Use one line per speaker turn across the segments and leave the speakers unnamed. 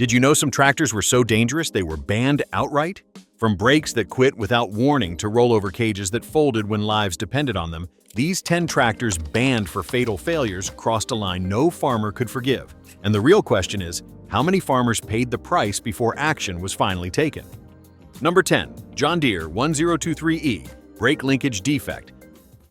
Did you know some tractors were so dangerous they were banned outright? From brakes that quit without warning to rollover cages that folded when lives depended on them, these 10 tractors banned for fatal failures crossed a line no farmer could forgive. And the real question is, how many farmers paid the price before action was finally taken? Number 10. John Deere 1023E, brake linkage defect.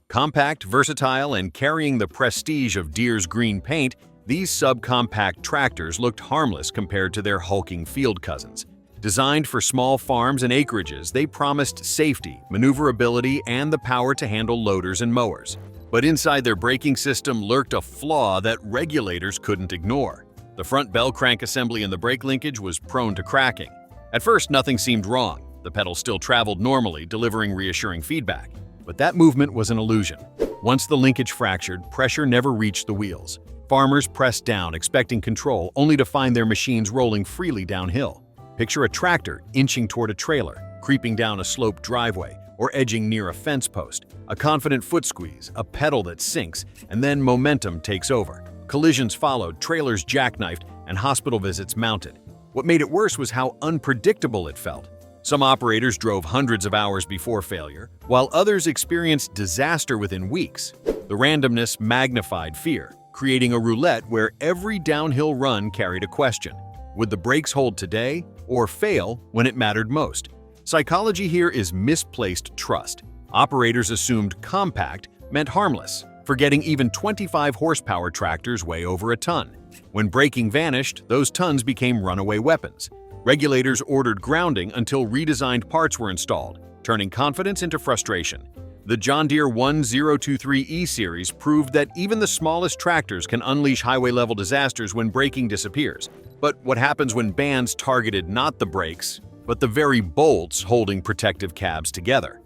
Compact, versatile, and carrying the prestige of Deere's green paint, these subcompact tractors looked harmless compared to their hulking field cousins. Designed for small farms and acreages, they promised safety, maneuverability, and the power to handle loaders and mowers. But inside their braking system lurked a flaw that regulators couldn't ignore. The front bell crank assembly in the brake linkage was prone to cracking. At first, nothing seemed wrong. The pedal still traveled normally, delivering reassuring feedback. But that movement was an illusion. Once the linkage fractured, pressure never reached the wheels. Farmers pressed down, expecting control, only to find their machines rolling freely downhill. Picture a tractor inching toward a trailer, creeping down a sloped driveway, or edging near a fence post. A confident foot squeeze, a pedal that sinks, and then momentum takes over. Collisions followed, trailers jackknifed, and hospital visits mounted. What made it worse was how unpredictable it felt. Some operators drove hundreds of hours before failure, while others experienced disaster within weeks. The randomness magnified fear, creating a roulette where every downhill run carried a question. Would the brakes hold today, or fail when it mattered most? Psychology here is misplaced trust. Operators assumed compact meant harmless, forgetting even 25 horsepower tractors weigh over a ton. When braking vanished, those tons became runaway weapons. Regulators ordered grounding until redesigned parts were installed, turning confidence into frustration. The John Deere 1023E series proved that even the smallest tractors can unleash highway-level disasters when braking disappears. But what happens when bans targeted not the brakes, but the very bolts holding protective cabs together?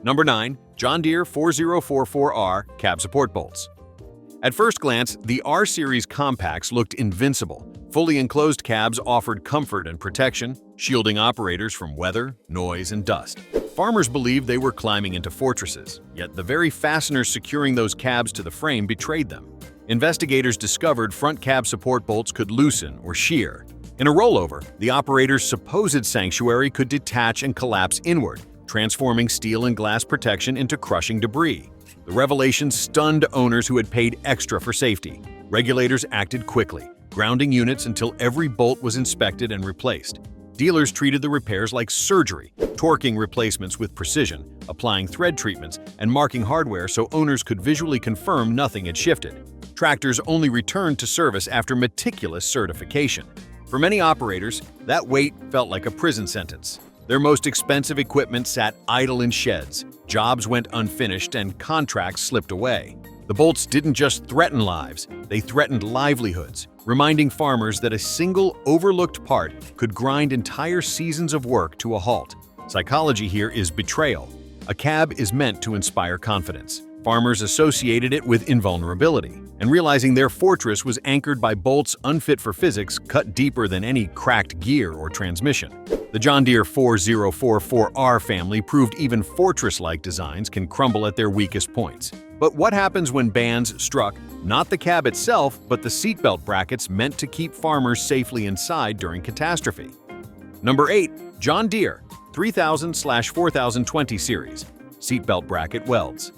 Number 9. John Deere 4044R cab support bolts. At first glance, the R-Series compacts looked invincible. Fully enclosed cabs offered comfort and protection, shielding operators from weather, noise, and dust. Farmers believed they were climbing into fortresses, yet the very fasteners securing those cabs to the frame betrayed them. Investigators discovered front cab support bolts could loosen or shear. In a rollover, the operator's supposed sanctuary could detach and collapse inward, transforming steel and glass protection into crushing debris. The revelation stunned owners who had paid extra for safety. Regulators acted quickly, grounding units until every bolt was inspected and replaced. Dealers treated the repairs like surgery, torquing replacements with precision, applying thread treatments, and marking hardware so owners could visually confirm nothing had shifted. Tractors only returned to service after meticulous certification. For many operators, that wait felt like a prison sentence. Their most expensive equipment sat idle in sheds, jobs went unfinished, and contracts slipped away. The bolts didn't just threaten lives, they threatened livelihoods, reminding farmers that a single overlooked part could grind entire seasons of work to a halt. Psychology here is betrayal. A cab is meant to inspire confidence. Farmers associated it with invulnerability, and realizing their fortress was anchored by bolts unfit for physics cut deeper than any cracked gear or transmission. The John Deere 4044R family proved even fortress-like designs can crumble at their weakest points. But what happens when bans struck not the cab itself, but the seatbelt brackets meant to keep farmers safely inside during catastrophe? Number 8. John Deere 3000/4020 series seatbelt bracket welds.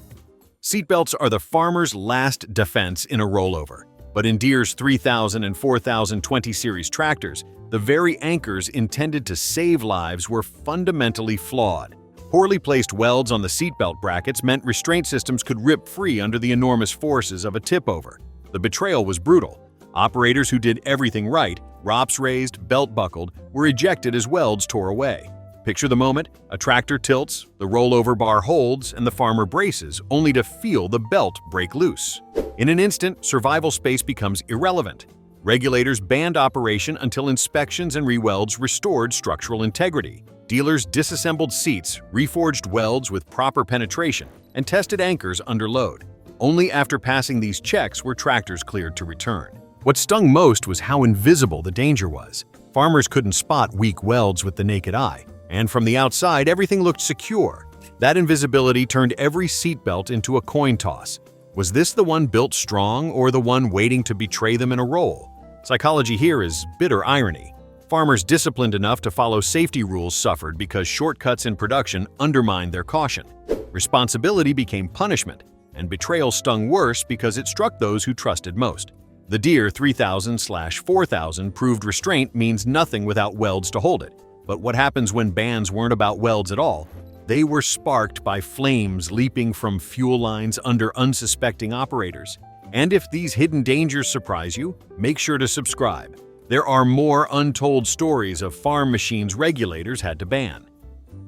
Seatbelts are the farmer's last defense in a rollover. But in Deere's 3000 and 4020 series tractors, the very anchors intended to save lives were fundamentally flawed. Poorly placed welds on the seatbelt brackets meant restraint systems could rip free under the enormous forces of a tip-over. The betrayal was brutal. Operators who did everything right, ROPS raised, belt buckled, were ejected as welds tore away. Picture the moment: a tractor tilts, the rollover bar holds, and the farmer braces, only to feel the belt break loose. In an instant, survival space becomes irrelevant. Regulators banned operation until inspections and re-welds restored structural integrity. Dealers disassembled seats, reforged welds with proper penetration, and tested anchors under load. Only after passing these checks were tractors cleared to return. What stung most was how invisible the danger was. Farmers couldn't spot weak welds with the naked eye, and from the outside everything looked secure. That invisibility turned every seatbelt into a coin toss. Was this the one built strong or the one waiting to betray them in a roll? Psychology here is bitter irony. Farmers disciplined enough to follow safety rules suffered because shortcuts in production undermined their caution. Responsibility became punishment, and betrayal stung worse because it struck those who trusted most. The Deere 3000/4000 proved restraint means nothing without welds to hold it. But what happens when bans weren't about welds at all? They were sparked by flames leaping from fuel lines under unsuspecting operators. And if these hidden dangers surprise you, make sure to subscribe. There are more untold stories of farm machines regulators had to ban.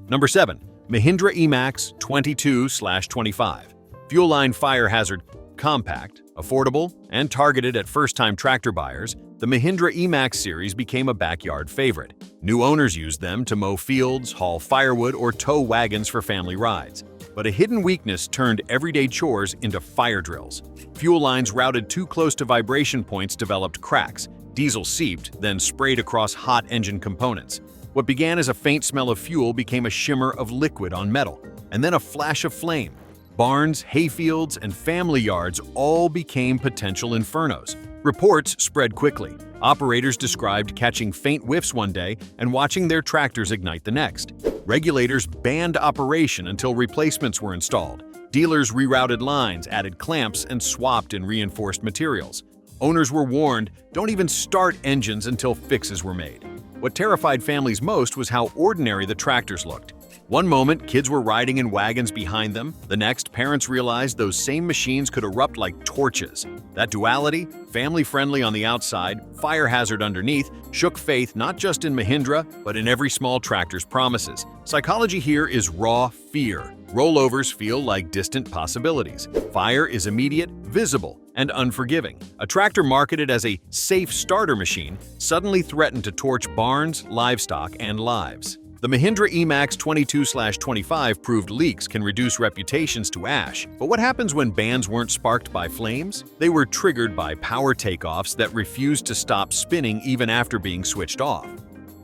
Number 7. Mahindra Emax 22/25. Fuel line fire hazard. Compact, affordable, and targeted at first-time tractor buyers, the Mahindra Emax series became a backyard favorite. New owners used them to mow fields, haul firewood, or tow wagons for family rides. But a hidden weakness turned everyday chores into fire drills. Fuel lines routed too close to vibration points developed cracks. Diesel seeped, then sprayed across hot engine components. What began as a faint smell of fuel became a shimmer of liquid on metal, and then a flash of flame. Barns, hayfields, and family yards all became potential infernos. Reports spread quickly. Operators described catching faint whiffs one day and watching their tractors ignite the next. Regulators banned operation until replacements were installed. Dealers rerouted lines, added clamps, and swapped in reinforced materials. Owners were warned, don't even start engines until fixes were made. What terrified families most was how ordinary the tractors looked. One moment, kids were riding in wagons behind them. The next, parents realized those same machines could erupt like torches. That duality, family-friendly on the outside, fire hazard underneath, shook faith not just in Mahindra, but in every small tractor's promises. Psychology here is raw fear. Rollovers feel like distant possibilities. Fire is immediate, visible, and unforgiving. A tractor marketed as a safe starter machine suddenly threatened to torch barns, livestock, and lives. The Mahindra Emax 22/25 proved leaks can reduce reputations to ash. But what happens when bans weren't sparked by flames? They were triggered by power takeoffs that refused to stop spinning even after being switched off.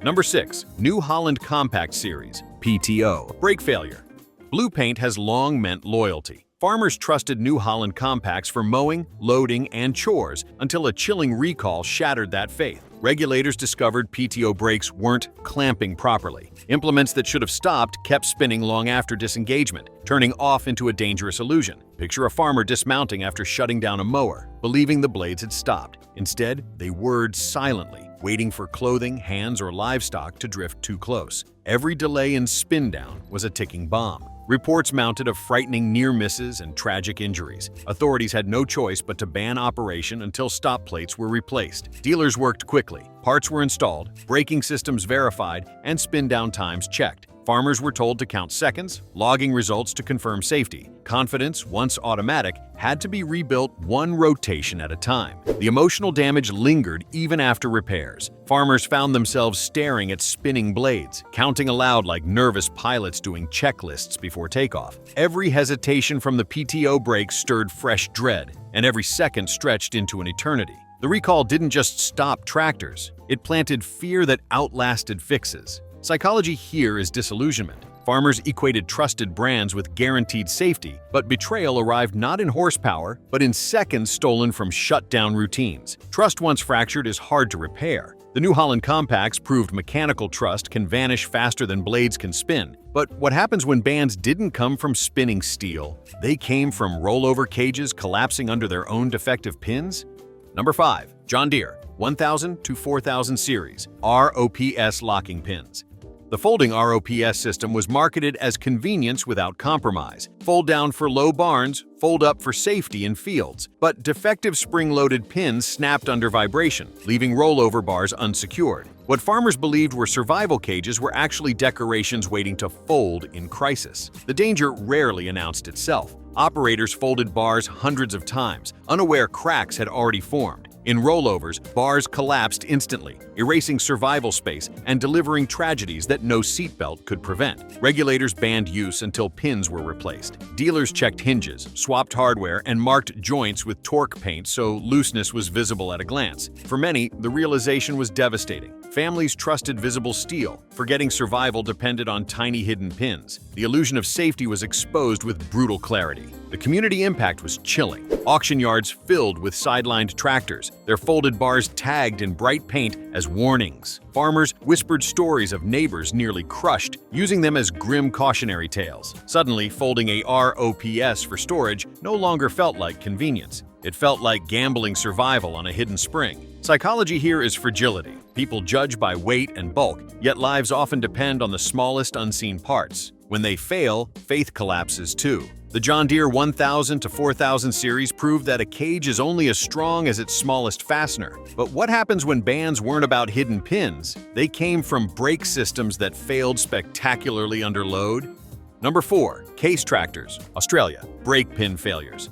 Number 6. New Holland Compact Series, PTO. Brake failure. Blue paint has long meant loyalty. Farmers trusted New Holland compacts for mowing, loading, and chores until a chilling recall shattered that faith. Regulators discovered PTO brakes weren't clamping properly. Implements that should have stopped kept spinning long after disengagement, turning off into a dangerous illusion. Picture a farmer dismounting after shutting down a mower, believing the blades had stopped. Instead, they whirred silently, waiting for clothing, hands, or livestock to drift too close. Every delay in spin down was a ticking bomb. Reports mounted of frightening near misses and tragic injuries. Authorities had no choice but to ban operation until stop plates were replaced. Dealers worked quickly. Parts were installed, braking systems verified, and spin-down times checked. Farmers were told to count seconds, logging results to confirm safety. Confidence, once automatic, had to be rebuilt one rotation at a time. The emotional damage lingered even after repairs. Farmers found themselves staring at spinning blades, counting aloud like nervous pilots doing checklists before takeoff. Every hesitation from the PTO brakes stirred fresh dread, and every second stretched into an eternity. The recall didn't just stop tractors, it planted fear that outlasted fixes. Psychology here is disillusionment. Farmers equated trusted brands with guaranteed safety, but betrayal arrived not in horsepower, but in seconds stolen from shut-down routines. Trust once fractured is hard to repair. The New Holland Compacts proved mechanical trust can vanish faster than blades can spin. But what happens when bans didn't come from spinning steel? They came from rollover cages collapsing under their own defective pins? Number 5. John Deere 1000 to 4000 Series ROPS locking pins. The folding ROPS system was marketed as convenience without compromise. Fold down for low barns, fold up for safety in fields. But defective spring-loaded pins snapped under vibration, leaving rollover bars unsecured. What farmers believed were survival cages were actually decorations waiting to fold in crisis. The danger rarely announced itself. Operators folded bars hundreds of times, unaware cracks had already formed. In rollovers, bars collapsed instantly, erasing survival space and delivering tragedies that no seatbelt could prevent. Regulators banned use until pins were replaced. Dealers checked hinges, swapped hardware, and marked joints with torque paint so looseness was visible at a glance. For many, the realization was devastating. Families trusted visible steel, forgetting survival depended on tiny hidden pins. The illusion of safety was exposed with brutal clarity. The community impact was chilling. Auction yards filled with sidelined tractors, their folded bars tagged in bright paint as warnings. Farmers whispered stories of neighbors nearly crushed, using them as grim cautionary tales. Suddenly, folding a ROPS for storage no longer felt like convenience. It felt like gambling survival on a hidden spring. Psychology here is fragility. People judge by weight and bulk, yet lives often depend on the smallest unseen parts. When they fail, faith collapses too. The John Deere 1000 to 4000 series proved that a cage is only as strong as its smallest fastener. But what happens when bands weren't about hidden pins? They came from brake systems that failed spectacularly under load. Number 4. Case tractors. Australia. Brake pin failures.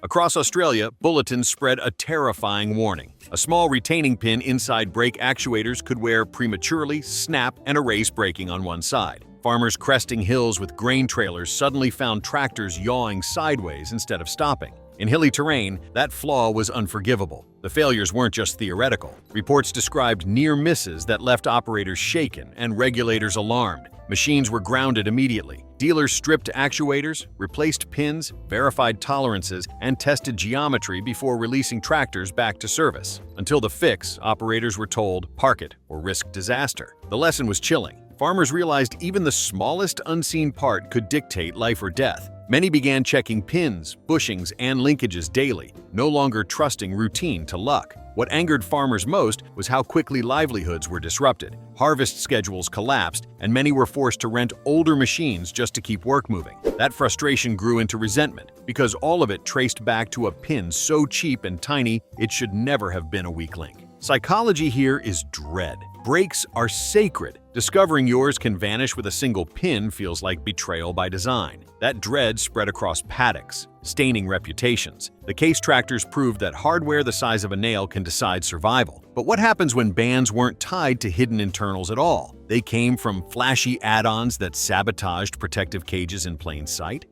Across Australia, bulletins spread a terrifying warning. A small retaining pin inside brake actuators could wear prematurely, snap, and erase braking on one side. Farmers cresting hills with grain trailers suddenly found tractors yawing sideways instead of stopping. In hilly terrain, that flaw was unforgivable. The failures weren't just theoretical. Reports described near misses that left operators shaken and regulators alarmed. Machines were grounded immediately. Dealers stripped actuators, replaced pins, verified tolerances, and tested geometry before releasing tractors back to service. Until the fix, operators were told, "Park it or risk disaster." The lesson was chilling. Farmers realized even the smallest unseen part could dictate life or death. Many began checking pins, bushings, and linkages daily, no longer trusting routine to luck. What angered farmers most was how quickly livelihoods were disrupted. Harvest schedules collapsed, and many were forced to rent older machines just to keep work moving. That frustration grew into resentment, because all of it traced back to a pin so cheap and tiny it should never have been a weak link. Psychology here is dread. Brakes are sacred. Discovering yours can vanish with a single pin feels like betrayal by design. That dread spread across paddocks, staining reputations. The case tractors proved that hardware the size of a nail can decide survival. But what happens when bands weren't tied to hidden internals at all? They came from flashy add-ons that sabotaged protective cages in plain sight?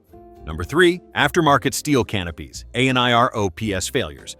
Number 3. Aftermarket steel canopies, ANIROPS failures.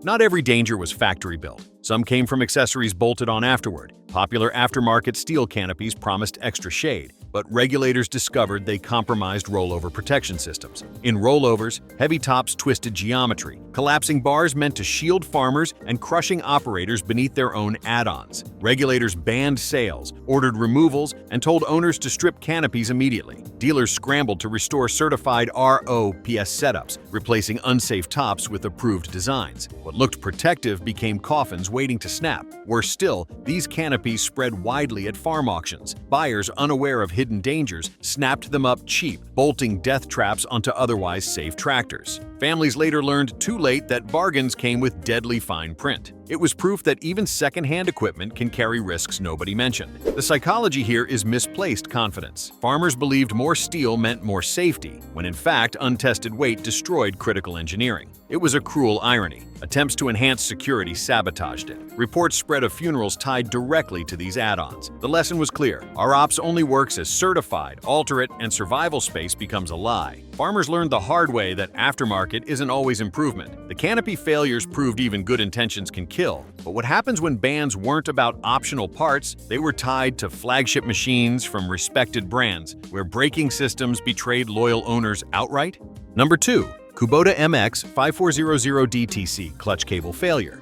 Not every danger was factory-built. Some came from accessories bolted on afterward. Popular aftermarket steel canopies promised extra shade, but regulators discovered they compromised rollover protection systems. In rollovers, heavy tops twisted geometry. Collapsing bars meant to shield farmers and crushing operators beneath their own add-ons. Regulators banned sales, ordered removals, and told owners to strip canopies immediately. Dealers scrambled to restore certified ROPS setups, replacing unsafe tops with approved designs. What looked protective became coffins waiting to snap. Worse still, these canopies spread widely at farm auctions. Buyers, unaware of hidden dangers, snapped them up cheap, bolting death traps onto otherwise safe tractors. Families later learned too late that bargains came with deadly fine print. It was proof that even second-hand equipment can carry risks nobody mentioned. The psychology here is misplaced confidence. Farmers believed more steel meant more safety, when in fact untested weight destroyed critical engineering. It was a cruel irony. Attempts to enhance security sabotaged it. Reports spread of funerals tied directly to these add-ons. The lesson was clear. Our ops only works as certified, alter it, and survival space becomes a lie. Farmers learned the hard way that aftermarket isn't always improvement. The canopy failures proved even good intentions can kill. But what happens when bands weren't about optional parts? They were tied to flagship machines from respected brands, where braking systems betrayed loyal owners outright? Number 2. Kubota MX5400DTC clutch cable failure.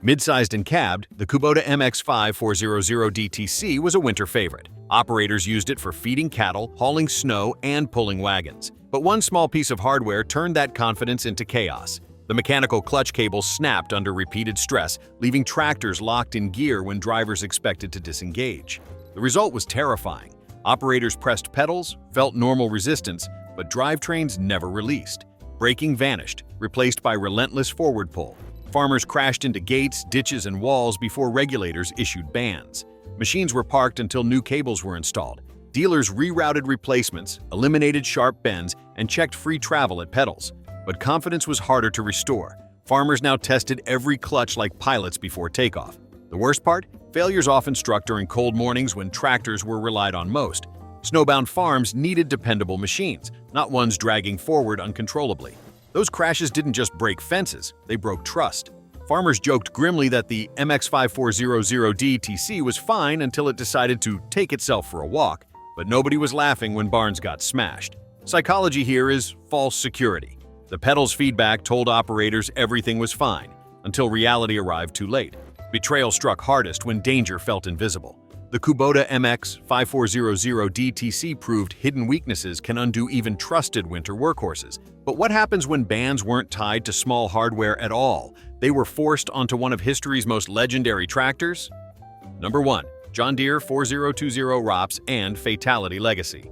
Mid-sized and cabbed, the Kubota MX5400DTC was a winter favorite. Operators used it for feeding cattle, hauling snow, and pulling wagons. But one small piece of hardware turned that confidence into chaos. The mechanical clutch cable snapped under repeated stress, leaving tractors locked in gear when drivers expected to disengage. The result was terrifying. Operators pressed pedals, felt normal resistance, but drivetrains never released. Braking vanished, replaced by relentless forward pull. Farmers crashed into gates, ditches, and walls before regulators issued bans. Machines were parked until new cables were installed. Dealers rerouted replacements, eliminated sharp bends, and checked free travel at pedals. But confidence was harder to restore. Farmers now tested every clutch like pilots before takeoff. The worst part? Failures often struck during cold mornings when tractors were relied on most. Snowbound farms needed dependable machines, not ones dragging forward uncontrollably. Those crashes didn't just break fences, they broke trust. Farmers joked grimly that the MX5400DTC was fine until it decided to take itself for a walk, but nobody was laughing when barns got smashed. Psychology here is false security. The pedal's feedback told operators everything was fine, until reality arrived too late. Betrayal struck hardest when danger felt invisible. The Kubota MX-5400 DTC proved hidden weaknesses can undo even trusted winter workhorses. But what happens when bands weren't tied to small hardware at all? They were forced onto one of history's most legendary tractors? Number 1. John Deere 4020 ROPS and Fatality Legacy.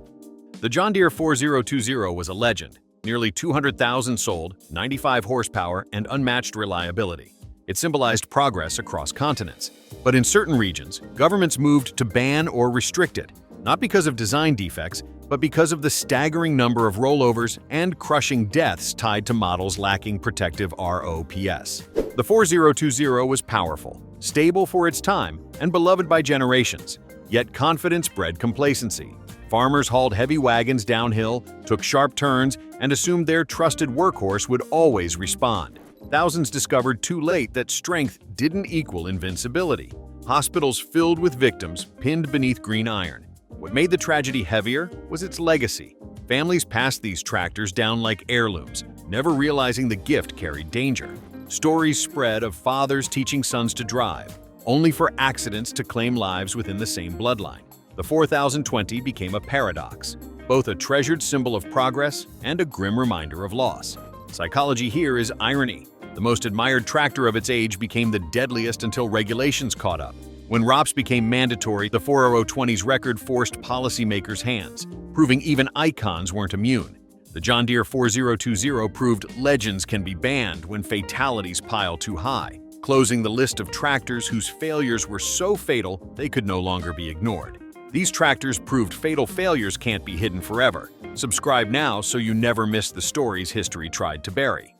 The John Deere 4020 was a legend. Nearly 200,000 sold, 95 horsepower, and unmatched reliability. It symbolized progress across continents. But in certain regions, governments moved to ban or restrict it, not because of design defects, but because of the staggering number of rollovers and crushing deaths tied to models lacking protective ROPS. The 4020 was powerful, stable for its time, and beloved by generations. Yet confidence bred complacency. Farmers hauled heavy wagons downhill, took sharp turns, and assumed their trusted workhorse would always respond. Thousands discovered too late that strength didn't equal invincibility. Hospitals filled with victims pinned beneath green iron. What made the tragedy heavier was its legacy. Families passed these tractors down like heirlooms, never realizing the gift carried danger. Stories spread of fathers teaching sons to drive, only for accidents to claim lives within the same bloodline. The 4020 became a paradox, both a treasured symbol of progress and a grim reminder of loss. Psychology here is irony. The most admired tractor of its age became the deadliest until regulations caught up. When ROPS became mandatory, the 4020's record forced policymakers' hands, proving even icons weren't immune. The John Deere 4020 proved legends can be banned when fatalities pile too high, closing the list of tractors whose failures were so fatal they could no longer be ignored. These tractors proved fatal failures can't be hidden forever. Subscribe now so you never miss the stories history tried to bury.